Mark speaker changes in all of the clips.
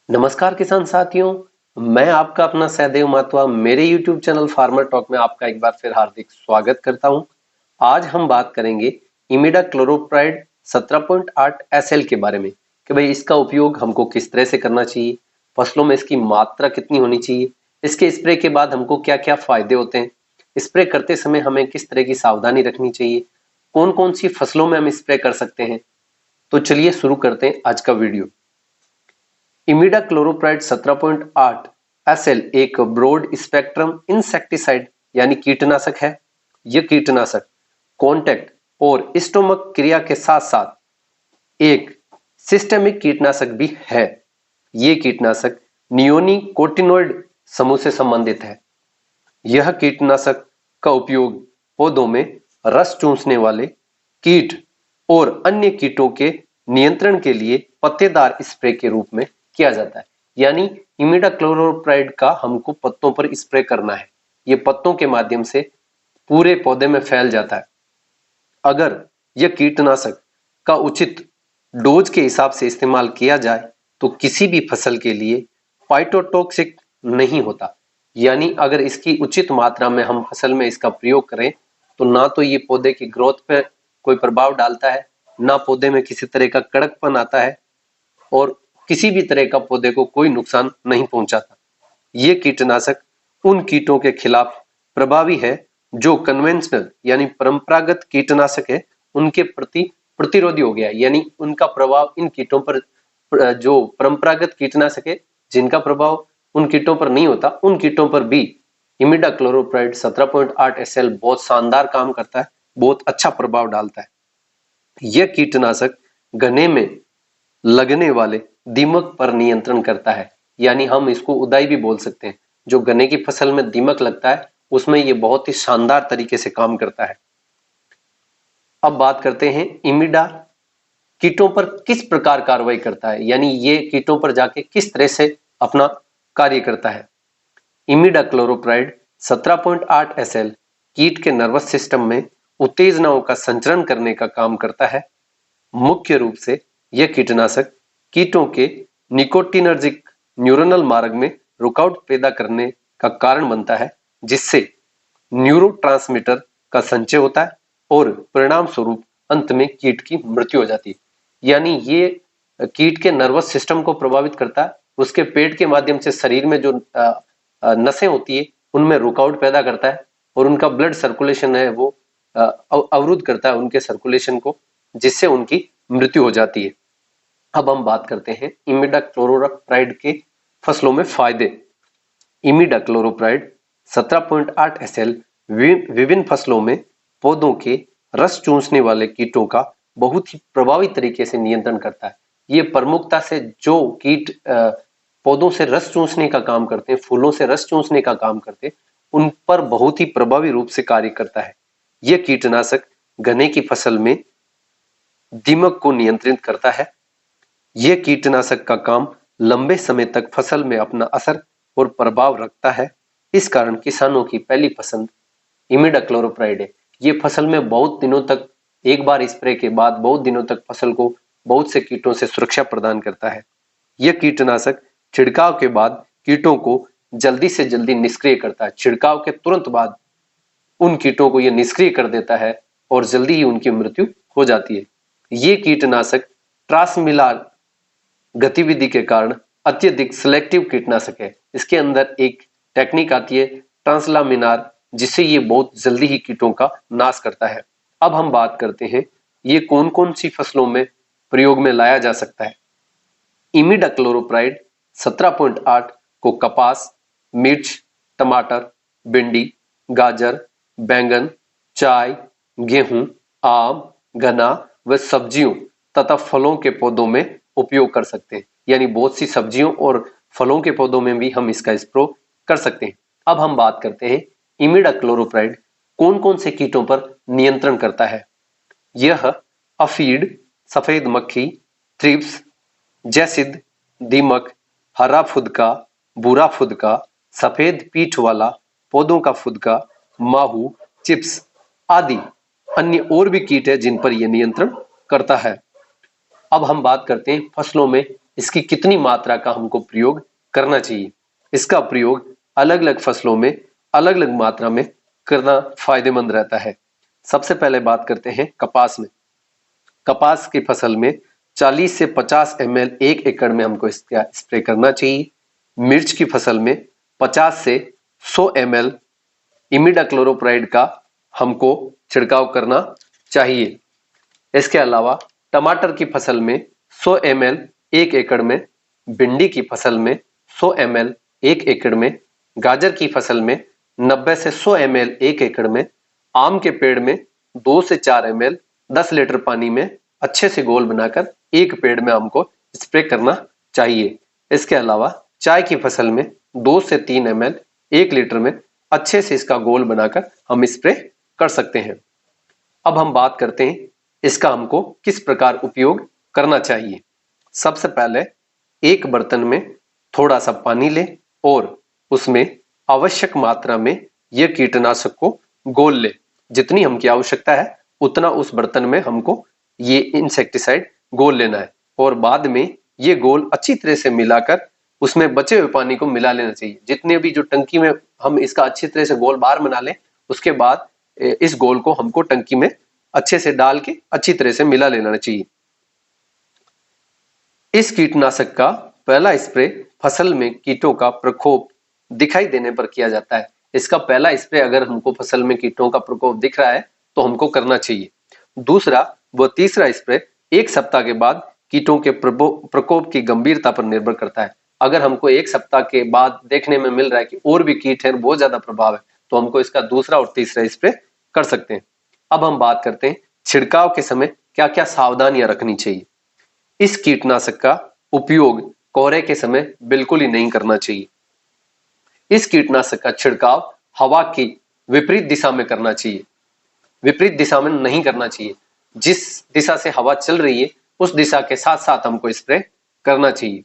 Speaker 1: नमस्कार किसान साथियों, मैं आपका अपना सहदेव मातवा मेरे YouTube चैनल फार्मर टॉक में आपका एक बार फिर हार्दिक स्वागत करता हूं। आज हम बात करेंगे इमिडा क्लोरोप्राइड 17.8 SL के बारे में कि भाई इसका उपयोग हमको किस तरह से करना चाहिए, फसलों में इसकी मात्रा कितनी होनी चाहिए, इसके स्प्रे के बाद हमको क्या-क्या फायदे होते हैं, स्प्रे करते समय हमें किस तरह की सावधानी रखनी चाहिए, कौन-कौन सी फसलों में हम स्प्रे कर सकते हैं। तो चलिए शुरू करते हैं आज का वीडियो। इमिडा क्लोरोप्राइड 17.8 SL एक ब्रॉड स्पेक्ट्रम इंसेक्टिसाइड यानी कीटनाशक है। यह कीटनाशक कॉन्टैक्ट और स्टोमक क्रिया के साथ साथ एक सिस्टेमिक कीटनाशक भी है। यह कीटनाशक नियोनिकोटिनोइड समूह से संबंधित है। यह कीटनाशक का उपयोग पौधों में रस चूसने वाले कीट और अन्य कीटों के नियंत्रण के लिए पत्तेदार स्प्रे के रूप में किया जाता है। यानी इमिडा क्लोरोप्राइड का हमको पत्तों पर स्प्रे करना है। ये पत्तों के माध्यम से पूरे पौधे में फैल जाता है। अगर यह कीटनाशक का उचित डोज के हिसाब से इस्तेमाल किया जाए तो किसी भी फसल के लिए फाइटोटॉक्सिक नहीं होता। यानी अगर इसकी उचित मात्रा में हम फसल में इसका प्रयोग करें तो ना तो ये पौधे की ग्रोथ पे कोई प्रभाव डालता है, ना पौधे में किसी तरह का कड़कपन आता है और किसी भी तरह का पौधे को कोई नुकसान नहीं पहुंचाता। ये कीटनाशक उन कीटों के खिलाफ प्रभावी है जो कन्वेंशनल यानी परंपरागत कीटनाशक है उनके प्रति प्रतिरोधी हो गया। यानी उनका प्रभाव इन कीटों पर, जो परंपरागत कीटनाशक है जिनका प्रभाव उन कीटों पर नहीं होता, उन कीटों पर भी इमिडा क्लोरोप्राइड 17.8 SL बहुत शानदार काम करता है, बहुत अच्छा प्रभाव डालता है। यह कीटनाशक गन्ने में लगने वाले दीमक पर नियंत्रण करता है। यानी हम इसको उदाई भी बोल सकते हैं। जो गन्ने की फसल में दीमक लगता है उसमें यह बहुत ही शानदार तरीके से काम करता है। अब बात करते हैं इमिडा कीटों पर किस प्रकार कार्रवाई करता है, यानी ये कीटों पर जाके किस तरह से अपना कार्य करता है। इमिडा क्लोरोप्राइड 17.8 SL कीट के नर्वस सिस्टम में उत्तेजनाओं का संचरण करने का काम करता है। मुख्य रूप से यह कीटनाशक कीटों के निकोटिनर्जिक न्यूरोनल मार्ग में रुकावट पैदा करने का कारण बनता है, जिससे न्यूरोट्रांसमीटर का संचय होता है और परिणाम स्वरूप अंत में कीट की मृत्यु हो जाती है। यानी ये कीट के नर्वस सिस्टम को प्रभावित करता है, उसके पेट के माध्यम से शरीर में जो नसें होती है उनमें रुकावट पैदा करता है और उनका ब्लड सर्कुलेशन है वो अवरुद्ध करता है उनके सर्कुलेशन को, जिससे उनकी मृत्यु हो जाती है। अब हम बात करते हैं इमिडा क्लोरोप्राइड के फसलों में फायदे। इमिडा क्लोरोप्राइड 17.8 SL विभिन्न फसलों में पौधों के रस चूसने वाले कीटों का बहुत ही प्रभावी तरीके से नियंत्रण करता है। ये प्रमुखता से जो कीट पौधों से रस चूसने का काम करते हैं, फूलों से रस चूसने का काम करते हैं, उन पर बहुत ही प्रभावी रूप से कार्य करता है। यह कीटनाशक गन्ने की फसल में दीमक को नियंत्रित करता है। यह कीटनाशक का काम लंबे समय तक फसल में अपना असर और प्रभाव रखता है। इस कारण किसानों की पहली पसंद इमिडा क्लोरोप्राइड है। ये फसल में बहुत दिनों तक, एक बार स्प्रे के बाद बहुत दिनों तक फसल को बहुत से कीटों से सुरक्षा प्रदान करता है। यह कीटनाशक छिड़काव के बाद कीटों को जल्दी से जल्दी निष्क्रिय करता है। छिड़काव के तुरंत बाद उन कीटों को यह निष्क्रिय कर देता है और जल्दी ही उनकी मृत्यु हो जाती है। ये कीटनाशक ट्रांसमिलार गतिविधि के कारण अत्यधिक सिलेक्टिव कीटनाशक है। इसके अंदर एक टेक्निक आती है ट्रांसलामिनार, जिससे ये बहुत जल्दी ही कीटों का नाश करता है। अब हम बात करते हैं ये कौन कौन सी फसलों में प्रयोग में लाया जा सकता है। इमिडा क्लोरोप्राइड 17.8 को कपास, मिर्च, टमाटर, भिंडी, गाजर, बैंगन, चाय, गेहूं, आम, गन्ना व सब्जियों तथा फलों के पौधों में उपयोग कर सकते हैं। यानी बहुत सी सब्जियों और फलों के पौधों में भी हम इसका स्प्रे कर सकते हैं। अब हम बात करते हैं इमिडा क्लोरोप्राइड कौन कौन से कीटों पर नियंत्रण करता है। यह अफीड, सफेद मक्खी, थ्रिप्स, जैसिड, दीमक, हरा फुदका, भूरा फुदका, सफेद पीठ वाला, पौधों का फुदका, माहू, चिप्स आदि अन्य और भी कीट है जिन पर यह नियंत्रण करता है। अब हम बात करते हैं फसलों में इसकी कितनी मात्रा का हमको प्रयोग करना चाहिए। इसका प्रयोग अलग अलग फसलों में अलग अलग मात्रा में करना फायदेमंद रहता है। सबसे पहले बात करते हैं कपास में। कपास की फसल में 40 से 50 ml 1 एकड़ में हमको इसका स्प्रे करना चाहिए। मिर्च की फसल में 50 से 100 ml इमिडाक्लोरोप्राइड का हमको छिड़काव करना चाहिए। इसके अलावा टमाटर की फसल में 100 ml 1 एकड़ में, भिंडी की फसल में 100 ml 1 एकड़ में, गाजर की फसल में 90 से 100 ml 1 एकड़ में, आम के पेड़ में 2 से 4 ml 10 लीटर पानी में अच्छे से घोल बनाकर एक पेड़ में हमको स्प्रे करना चाहिए। इसके अलावा चाय की फसल में 2 से 3 ml 1 लीटर में अच्छे से इसका घोल बनाकर हम स्प्रे कर सकते हैं। अब हम बात करते हैं इसका हमको किस प्रकार उपयोग करना चाहिए। सबसे पहले एक बर्तन में थोड़ा सा पानी लें और उसमें आवश्यक मात्रा में यह कीटनाशक को घोल लें। जितनी हमकी आवश्यकता है उतना उस बर्तन में हमको ये इंसेक्टिसाइड घोल लेना है और बाद में ये घोल अच्छी तरह से मिलाकर उसमें बचे हुए पानी को मिला लेना चाहिए। जितने भी जो टंकी में हम इसका अच्छी तरह से घोल बाहर बना लें, उसके बाद इस घोल को हमको टंकी में अच्छे से डाल के अच्छी तरह से मिला लेना चाहिए। इस कीटनाशक का पहला स्प्रे फसल में कीटों का प्रकोप दिखाई देने पर किया जाता है। इसका पहला स्प्रे अगर हमको फसल में कीटों का प्रकोप दिख रहा है तो हमको करना चाहिए। दूसरा व तीसरा स्प्रे 1 सप्ताह के बाद कीटों के प्रकोप की गंभीरता पर निर्भर करता है। अगर हमको 1 सप्ताह के बाद देखने में मिल रहा है कि और भी कीट हैं, बहुत ज्यादा प्रभाव है, तो हमको इसका दूसरा और तीसरा स्प्रे कर सकते हैं। अब हम बात करते हैं छिड़काव के समय क्या क्या सावधानियां रखनी चाहिए। इस कीटनाशक का उपयोग कोहरे के समय बिल्कुल ही नहीं करना चाहिए। इस कीटनाशक का छिड़काव हवा की विपरीत दिशा में करना चाहिए। विपरीत दिशा में नहीं करना चाहिए। जिस दिशा से हवा चल रही है उस दिशा के साथ साथ हमको स्प्रे करना चाहिए।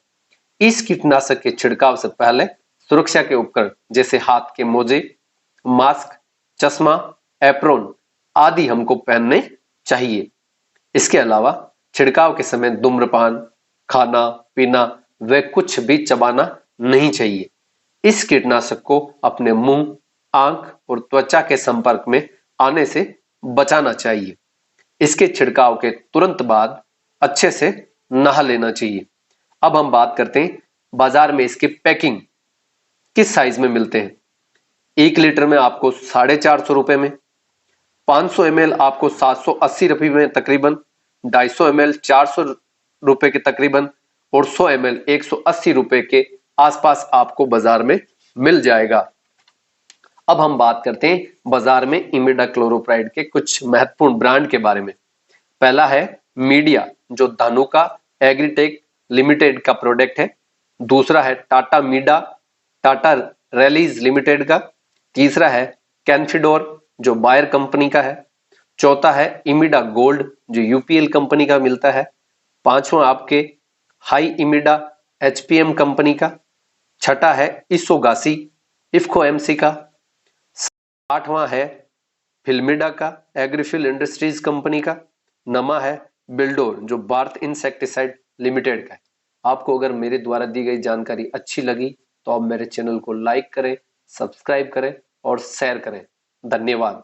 Speaker 1: इस कीटनाशक के छिड़काव से पहले सुरक्षा के उपकरण जैसे हाथ के मोजे, मास्क, चश्मा, एप्रोन आदि हमको पहनने चाहिए। इसके अलावा छिड़काव के समय धूम्रपान, खाना पीना व कुछ भी चबाना नहीं चाहिए। इस कीटनाशक को अपने मुंह, आंख और त्वचा के संपर्क में आने से बचाना चाहिए। इसके छिड़काव के तुरंत बाद अच्छे से नहा लेना चाहिए। अब हम बात करते हैं बाजार में इसके पैकिंग किस साइज में मिलते हैं। 1 लीटर में आपको 450 रुपए में, 500 ml आपको 780 रुपए में तकरीबन, 250 ml 400 रुपए के तकरीबन और 100 ml 180 रुपए के आसपास आपको बाजार में मिल जाएगा। अब हम बात करते हैं बाजार में इमिडाक्लोरोप्राइड के कुछ महत्वपूर्ण ब्रांड के बारे में। पहला है मीडिया, जो धानुका एग्रीटेक लिमिटेड का प्रोडक्ट है। दूसरा है टाटा मीडा, टाटा रैलीज लिमिटेड का। तीसरा है कैनफिडोर, जो बायर कंपनी का है। चौथा है इमिडा गोल्ड, जो यूपीएल कंपनी का मिलता है। पांचवा आपके हाई इमिडा एचपीएम कंपनी का। छठा है इसोगासी इफ्को एमसी का। आठवां है फिल्मिडा का एग्रीफिल इंडस्ट्रीज कंपनी का। नमा है बिल्डोर, जो भारत इंसेक्टिसाइड लिमिटेड का है। आपको अगर मेरे द्वारा दी गई जानकारी अच्छी लगी तो आप मेरे चैनल को लाइक करें, सब्सक्राइब करें और शेयर करें। धन्यवाद।